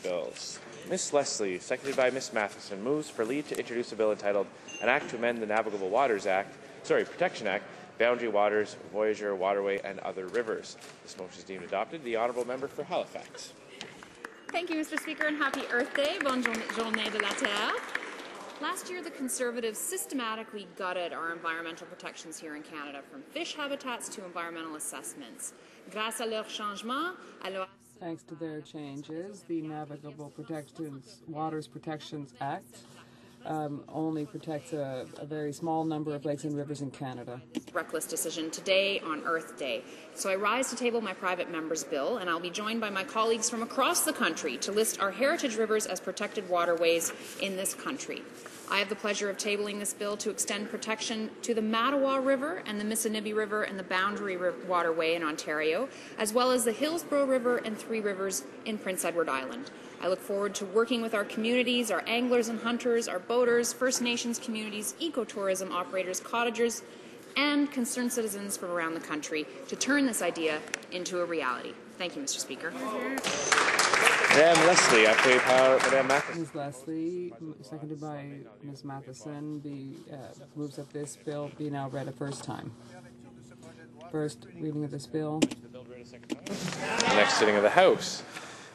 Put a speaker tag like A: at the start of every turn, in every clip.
A: bills. Ms. Leslie, seconded by Ms. Matheson, moves for leave to introduce a bill entitled An Act to Amend the Navigable Waters Protection Act, Boundary Waters, Voyageur Waterway, and Other Rivers. This motion is deemed adopted. The Honourable Member for Halifax.
B: Thank you, Mr. Speaker, and happy Earth Day. Bonne journée de la Terre. Last year, the Conservatives systematically gutted our environmental protections here in Canada, from fish habitats to environmental assessments. Grâce à leur changement,
C: Thanks to their changes, the Navigable Waters Protections Act only protects a very small number of lakes and rivers in Canada.
B: Reckless decision today on Earth Day. So I rise to table my private member's bill, and I'll be joined by my colleagues from across the country to list our heritage rivers as protected waterways in this country. I have the pleasure of tabling this bill to extend protection to the Mattawa River and the Missinibbi River and the Boundary Waterway in Ontario, as well as the Hillsborough River and Three Rivers in Prince Edward Island. I look forward to working with our communities, our anglers and hunters, our boaters, First Nations communities, ecotourism operators, cottagers, and concerned citizens from around the country to turn this idea into a reality. Thank you, Mr. Speaker.
A: Madame Leslie, après par Madame Matheson.
C: Ms. Leslie, seconded by Ms. Matheson, moves that this bill be now read a first time. First reading of this bill.
A: The next sitting of the House.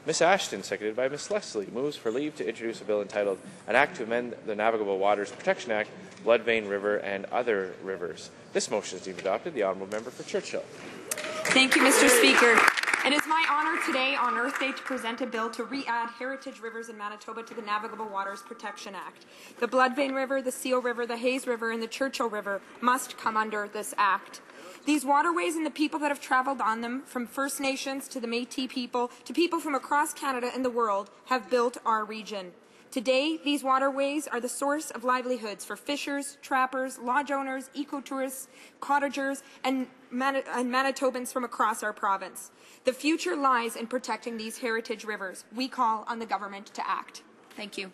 A: Ms. Ashton, seconded by Ms. Leslie, moves for leave to introduce a bill entitled An Act to Amend the Navigable Waters Protection Act, Bloodvein River, and Other Rivers. This motion is deemed adopted. The Honourable Member for Churchill.
D: Thank you, Mr. Speaker. It is my honour today on Earth Day to present a bill to re-add heritage rivers in Manitoba to the Navigable Waters Protection Act. The Bloodvein River, the Seal River, the Hayes River, and the Churchill River must come under this act. These waterways and the people that have travelled on them, from First Nations to the Métis people to people from across Canada and the world, have built our region. Today, these waterways are the source of livelihoods for fishers, trappers, lodge owners, ecotourists, cottagers, and Manitobans from across our province. The future lies in protecting these heritage rivers. We call on the government to act. Thank you.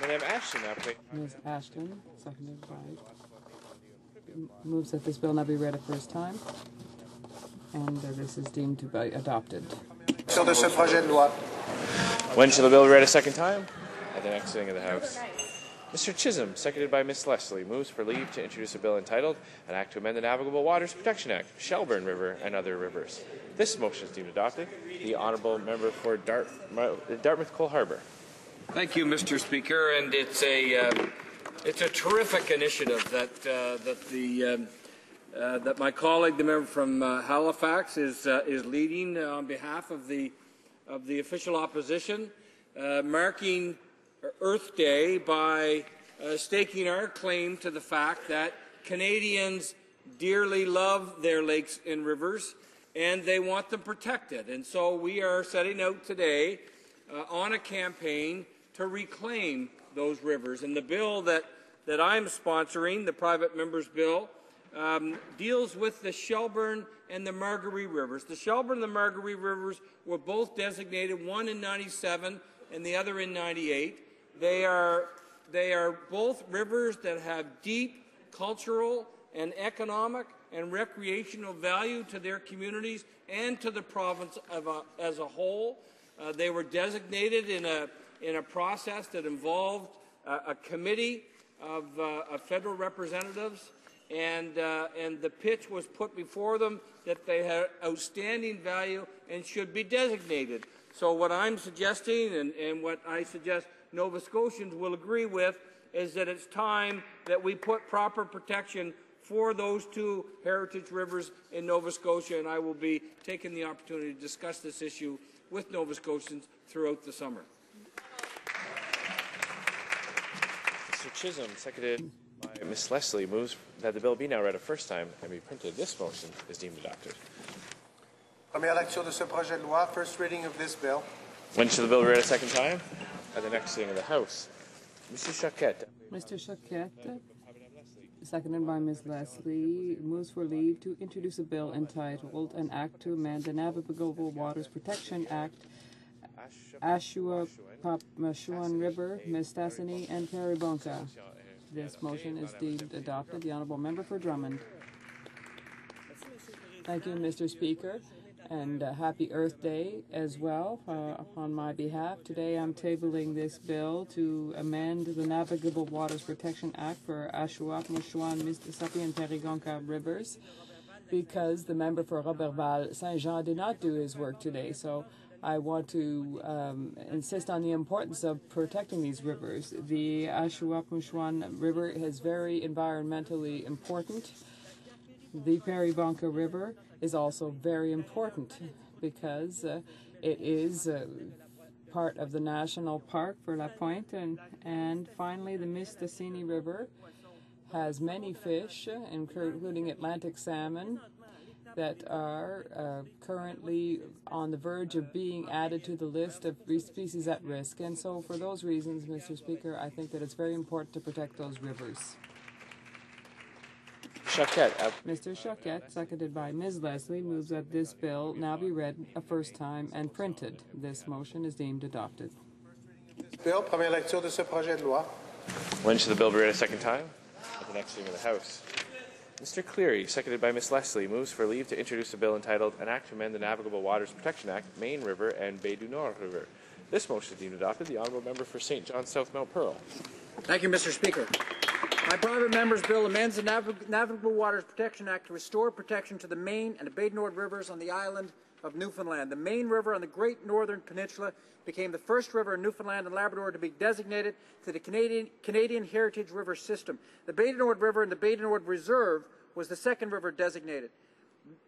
A: Madame Ashton,
C: Ms. Ashton, seconded by, moves that this bill now be read a first time, and this is deemed to be adopted.
E: Sur de ce projet de loi.
A: When shall the bill be read a second time? At the next sitting of the House. Mr. Chisholm, seconded by Ms. Leslie, moves for leave to introduce a bill entitled An Act to Amend the Navigable Waters Protection Act, Shelburne River, and Other Rivers. This motion is deemed adopted. The Honourable Member for Dartmouth Cole Harbour.
F: Thank you, Mr. Speaker, and it's a terrific initiative that my colleague, the member from Halifax, is leading on behalf of the official opposition, marking Earth Day by staking our claim to the fact that Canadians dearly love their lakes and rivers, and they want them protected. And so we are setting out today on a campaign to reclaim those rivers. And the bill that I'm sponsoring, the private member's bill, deals with the Shelburne and the Margaree Rivers. The Shelburne and the Margaree Rivers were both designated, one in 97 and the other in 98. They are both rivers that have deep cultural and economic and recreational value to their communities and to the province as a whole. They were designated in a process that involved a committee of federal representatives, and the pitch was put before them that they had outstanding value and should be designated. So what I'm suggesting, and what I suggest Nova Scotians will agree with, is that it's time that we put proper protection for those two heritage rivers in Nova Scotia, and I will be taking the opportunity to discuss this issue with Nova Scotians throughout the summer.
A: Mr. Chisholm, seconded by Ms. Leslie, moves that the bill be now read a first time and be printed. This motion is deemed adopted.
E: Première lecture de ce projet de loi. First reading of this bill.
A: When shall the bill be read a second time? At the next sitting of the House. Mr. Choquette.
C: Mr. Choquette, seconded by Ms. Leslie, moves for leave to introduce a bill entitled An Act to Amend the Navigable Waters Protection Act, Ashuapmushuan River, Mistassini, and Caribonca. This motion is deemed adopted. The Honourable Member for Drummond. Thank you, Mr. Speaker. And happy Earth Day as well on my behalf. Today I'm tabling this bill to amend the Navigable Waters Protection Act for Ashuap, Mouchouan, Mississippi, and Perigonca rivers because the member for Roberval Saint-Jean did not do his work today. So I want to insist on the importance of protecting these rivers. The Ashuap-Mouchouan River is very environmentally important. The Perigonca River is also very important because it is part of the national park for La Pointe. And finally, the Mistassini River has many fish, including Atlantic salmon, that are currently on the verge of being added to the list of species at risk. And so for those reasons, Mr. Speaker, I think that it's very important to protect those rivers. Mr. Choquette, seconded by Ms. Leslie, moves that this bill now be read a first time and printed. This motion is deemed adopted.
E: Bill, première lecture de ce projet de loi.
A: When shall the bill be read a second time? At the next sitting of the House. Mr. Cleary, seconded by Ms. Leslie, moves for leave to introduce a bill entitled An Act to Amend the Navigable Waters Protection Act, Main River and Bay du Nord River. This motion is deemed adopted. The Honourable Member for St. John South Mount Pearl.
F: Thank you, Mr. Speaker. My private member's bill amends the Navigable Waters Protection Act to restore protection to the Main and the Bay du Nord rivers on the island of Newfoundland. The Main River on the Great Northern Peninsula became the first river in Newfoundland and Labrador to be designated to the Canadian Heritage River System. The Bay du Nord River and the Bay du Nord Reserve was the second river designated.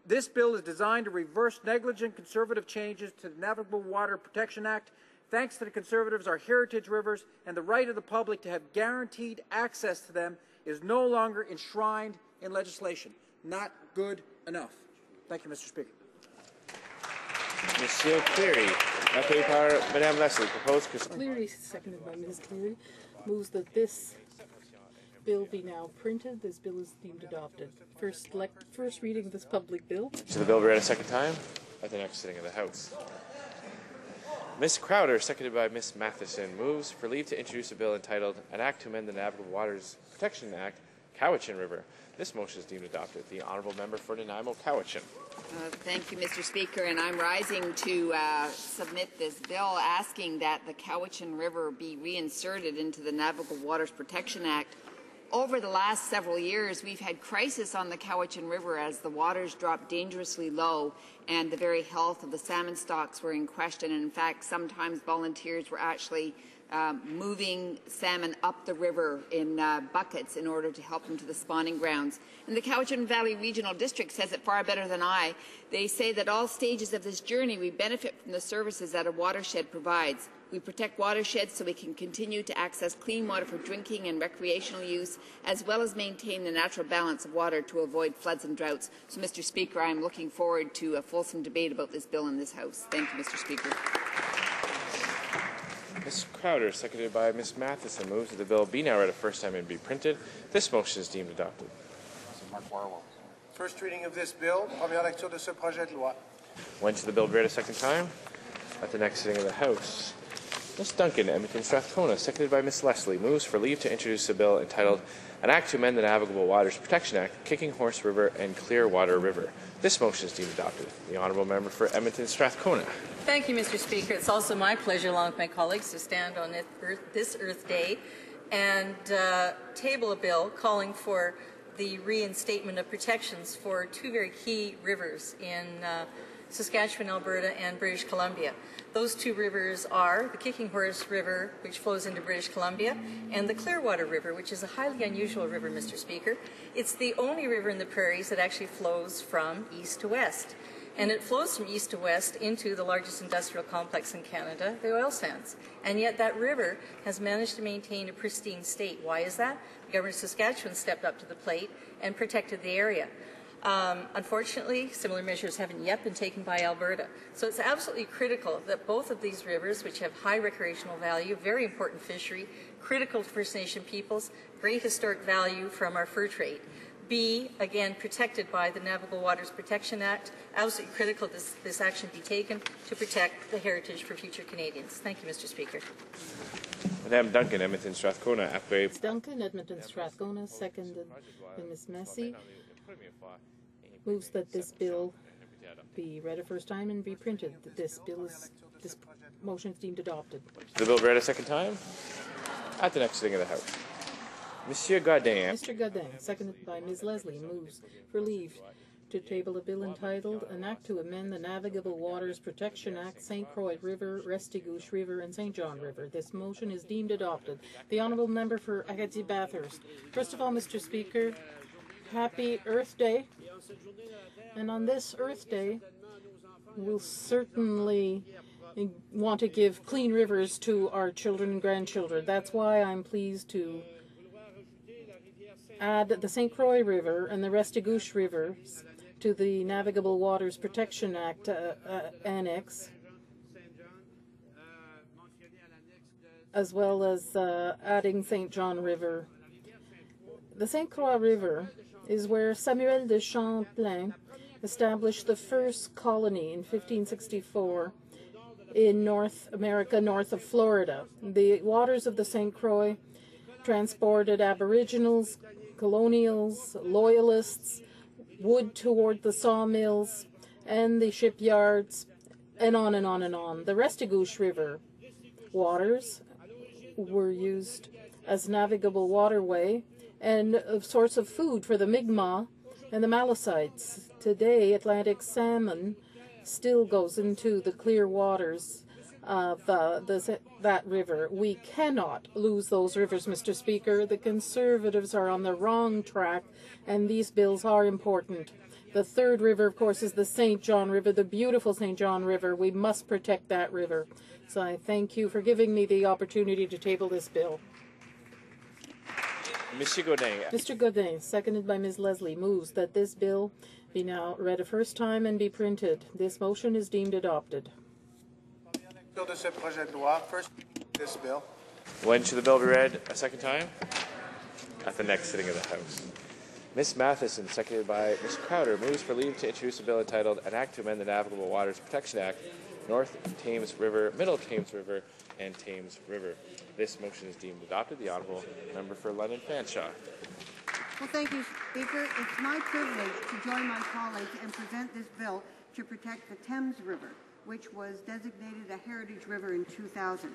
F: This bill is designed to reverse negligent conservative changes to the Navigable Water Protection Act. Thanks to the Conservatives, our heritage rivers and the right of the public to have guaranteed access to them is no longer enshrined in legislation. Not good enough. Thank you, Mr. Speaker.
A: Monsieur Cleary, appelé par Madame Leslie, propose que...
G: Cleary, seconded by Ms. Cleary, moves that this bill be now printed. This bill is deemed adopted. First reading of this public bill.
A: Shall the bill be read a second time? At the next sitting of the House. Ms. Crowder, seconded by Ms. Matheson, moves for leave to introduce a bill entitled An Act to Amend the Navigable Waters Protection Act, Cowichan River. This motion is deemed adopted. The Honourable Member for Nanaimo, Cowichan.
H: Thank you, Mr. Speaker, and I'm rising to submit this bill asking that the Cowichan River be reinserted into the Navigable Waters Protection Act. Over the last several years, we've had crisis on the Cowichan River as the waters dropped dangerously low and the very health of the salmon stocks were in question. And in fact, sometimes volunteers were actually moving salmon up the river in buckets in order to help them to the spawning grounds. And the Cowichan Valley Regional District says it far better than I. They say that all stages of this journey we benefit from the services that a watershed provides. We protect watersheds so we can continue to access clean water for drinking and recreational use, as well as maintain the natural balance of water to avoid floods and droughts. So, Mr. Speaker, I am looking forward to a fulsome debate about this bill in this House. Thank you, Mr. Speaker.
A: Ms. Crowder, seconded by Ms. Matheson, moves that the bill be now read a first time and be printed. This motion is deemed adopted.
E: First reading of this bill, première lecture de ce projet de loi.
A: When shall the bill be read a second time? At the next sitting of the House. Ms. Duncan, Edmonton Strathcona, seconded by Ms. Leslie, moves for leave to introduce a bill entitled An Act to Amend the Navigable Waters Protection Act, Kicking Horse River and Clearwater River. This motion is deemed adopted. The Honourable Member for Edmonton Strathcona.
I: Thank you, Mr. Speaker. It's also my pleasure, along with my colleagues, to stand on this Earth Day and table a bill calling for the reinstatement of protections for two very key rivers in Saskatchewan, Alberta, and British Columbia. Those two rivers are the Kicking Horse River, which flows into British Columbia, and the Clearwater River, which is a highly unusual river, Mr. Speaker. It's the only river in the prairies that actually flows from east to west. And it flows from east to west into the largest industrial complex in Canada, the oil sands. And yet that river has managed to maintain a pristine state. Why is that? The government of Saskatchewan stepped up to the plate and protected the area. Unfortunately, similar measures haven't yet been taken by Alberta. So it's absolutely critical that both of these rivers, which have high recreational value, very important fishery, critical to First Nation peoples, great historic value from our fur trade, be, again, protected by the Navigable Waters Protection Act. Absolutely critical this action be taken to protect the heritage for future Canadians. Thank you, Mr. Speaker.
A: Madame Duncan, Edmonton Strathcona, après...
G: Duncan, Edmonton Strathcona, seconded by Ms. Massey, moves that this bill be read a first time and be printed. This motion is deemed adopted.
A: The bill be read a second time at the next sitting of the House. Monsieur Godin.
G: Mr. Godin, seconded by Ms. Leslie, moves for leave to table a bill entitled An Act to Amend the Navigable Waters Protection Act, St. Croix River, Restigouche River, and St. John River. This motion is deemed adopted. The Honourable Member for Acadie-Bathurst. First of all, Mr. Speaker, happy Earth Day. And on this Earth Day, we'll certainly want to give clean rivers to our children and grandchildren. That's why I'm pleased to add the St. Croix River and the Restigouche River to the Navigable Waters Protection Act Annex, as well as adding St. John River. The St. Croix River is where Samuel de Champlain established the first colony in 1564 in North America, north of Florida. The waters of the St. Croix transported Aboriginals, colonials, loyalists, wood toward the sawmills and the shipyards, and on and on and on. The Restigouche River waters were used as navigable waterway and a source of food for the Mi'kmaq and the Malicites. Today, Atlantic salmon still goes into the clear waters of that river. We cannot lose those rivers, Mr. Speaker. The Conservatives are on the wrong track, and these bills are important. The third river, of course, is the St. John River, the beautiful St. John River. We must protect that river. So I thank you for giving me the opportunity to table this bill.
A: Monsieur Godin.
G: Mr. Godin, seconded by Ms. Leslie, moves that this bill be now read a first time and be printed. This motion is deemed adopted.
E: De ce projet de loi. First, this bill.
A: When should the bill be read a second time? At the next sitting of the House. Ms. Matheson, seconded by Ms. Crowder, moves for leave to introduce a bill entitled An Act to Amend the Navigable Waters Protection Act, North Thames River, Middle Thames River, and Thames River. This motion is deemed adopted. The Honourable Member for London Fanshawe.
J: Well, thank you, Speaker. It's my privilege to join my colleagues and present this bill to protect the Thames River, which was designated a heritage river in 2000.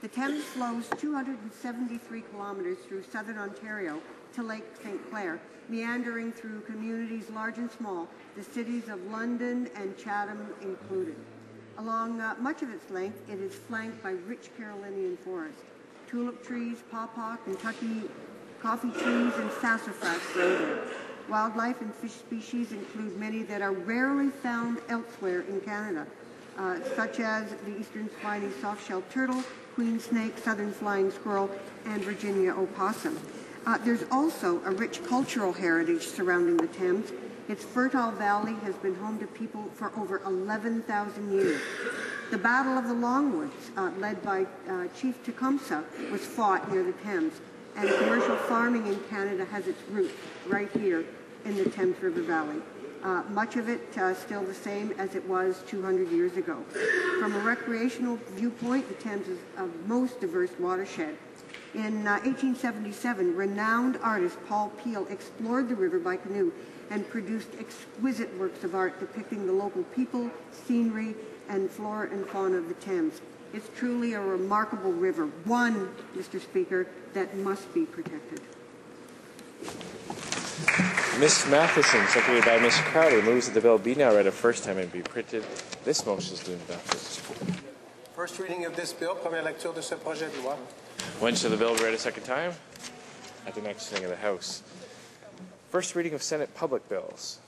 J: The Thames flows 273 kilometres through southern Ontario to Lake St. Clair, meandering through communities large and small, the cities of London and Chatham included. Along much of its length, it is flanked by rich Carolinian forest. Tulip trees, pawpaw, Kentucky coffee trees, and sassafras grow there. Wildlife and fish species include many that are rarely found elsewhere in Canada, such as the eastern spiny soft-shelled turtle, queen snake, southern flying squirrel, and Virginia opossum. There's also a rich cultural heritage surrounding the Thames. Its fertile valley has been home to people for over 11,000 years. The Battle of the Longwoods, led by Chief Tecumseh, was fought near the Thames, and commercial farming in Canada has its roots right here in the Thames River Valley. Much of it still the same as it was 200 years ago. From a recreational viewpoint, the Thames is a most diverse watershed. In 1877, renowned artist Paul Peel explored the river by canoe and produced exquisite works of art depicting the local people, scenery, and flora and fauna of the Thames. It's truly a remarkable river, one, Mr. Speaker, that must be protected.
A: Ms. Matheson, seconded by Ms. Crowder, moves that the bill be now read a first time and be printed. This motion is deemed adopted.
E: First reading of this bill. Première lecture de ce projet de loi.
A: When shall the bill be read a second time? At the next sitting of the House. First reading of Senate public bills.